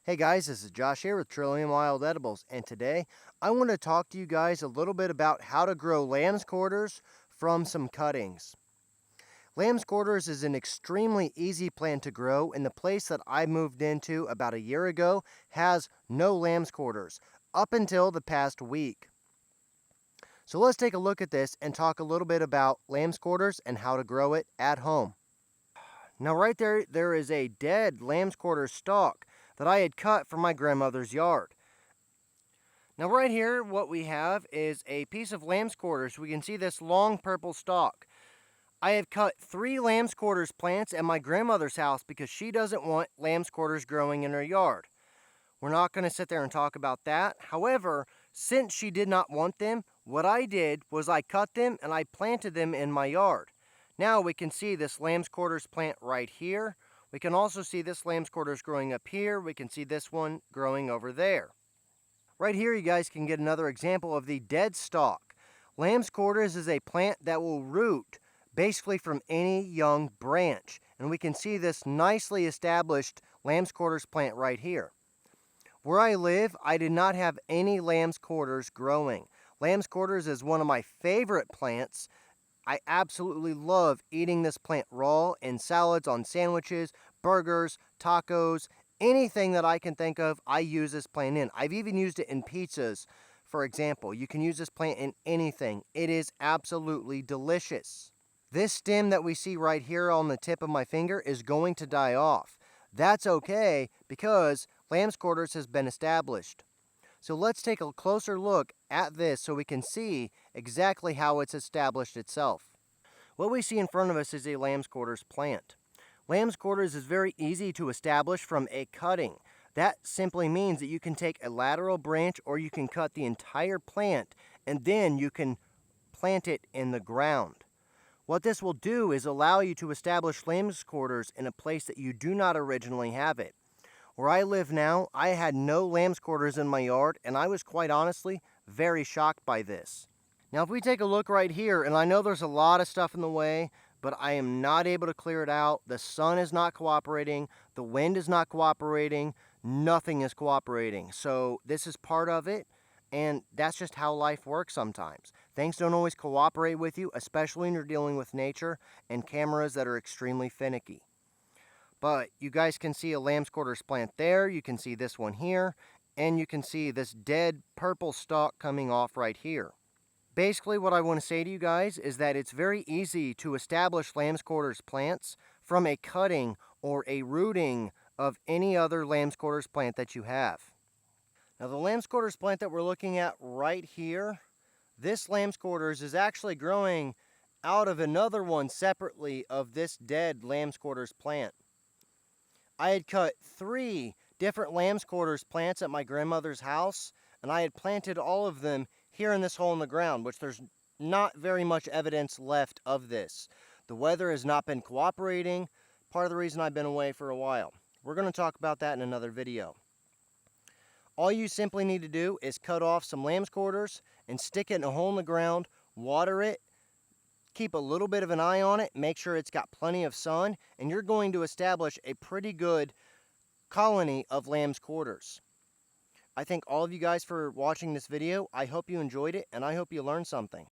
Hey guys, this is Josh here with Trillium Wild Edibles, and today I want to talk to you guys a little bit about how to grow lamb's quarters from some cuttings. Lamb's quarters is an extremely easy plant to grow, and the place that I moved into about a year ago has no lamb's quarters up until the past week. So let's take a look at this and talk a little bit about lamb's quarters and how to grow it at home. Now right there is a dead lamb's quarter stalk that I had cut from my grandmother's yard. Now right here what we have is a piece of lamb's quarters. We can see this long purple stalk. I have cut 3 lamb's quarters plants at my grandmother's house because she doesn't want lamb's quarters growing in her yard. We're not going to sit there and talk about that. However, since she did not want them, what I did was I cut them and I planted them in my yard. Now we can see this lamb's quarters plant right here. We can also see this lamb's quarters growing up here. We can see this one growing over there. Right here you guys can get another example of the dead stalk. Lamb's quarters is a plant that will root basically from any young branch. And we can see this nicely established lamb's quarters plant right here. Where I live, I did not have any lamb's quarters growing. Lamb's quarters is one of my favorite plants. I absolutely love eating this plant raw in salads, on sandwiches, burgers, tacos, anything that I can think of, I use this plant in. I've even used it in pizzas, for example. You can use this plant in anything. It is absolutely delicious. This stem that we see right here on the tip of my finger is going to die off. That's okay because lamb's quarters has been established. So let's take a closer look at this so we can see exactly how it's established itself. What we see in front of us is a lamb's quarters plant. Lamb's quarters is very easy to establish from a cutting. That simply means that you can take a lateral branch or you can cut the entire plant and then you can plant it in the ground. What this will do is allow you to establish lamb's quarters in a place that you do not originally have it. Where I live now, I had no lamb's quarters in my yard, and I was quite honestly very shocked by this. Now if we take a look right here, and I know there's a lot of stuff in the way, but I am not able to clear it out. The sun is not cooperating, the wind is not cooperating, nothing is cooperating. So this is part of it. And that's just how life works sometimes. Things don't always cooperate with you, especially when you're dealing with nature and cameras that are extremely finicky. But you guys can see a lamb's quarters plant there. You can see this one here. And you can see this dead purple stalk coming off right here. Basically, what I want to say to you guys is that it's very easy to establish lamb's quarters plants from a cutting or a rooting of any other lamb's quarters plant that you have. Now the lamb's quarters plant that we're looking at right here, this lamb's quarters is actually growing out of another one separately of this dead lamb's quarters plant. I had cut 3 different lamb's quarters plants at my grandmother's house, and I had planted all of them here in this hole in the ground, which there's not very much evidence left of this. The weather has not been cooperating, part of the reason I've been away for a while. We're going to talk about that in another video. All you simply need to do is cut off some lamb's quarters and stick it in a hole in the ground, water it, keep a little bit of an eye on it, make sure it's got plenty of sun, and you're going to establish a pretty good colony of lamb's quarters. I thank all of you guys for watching this video. I hope you enjoyed it, and I hope you learned something.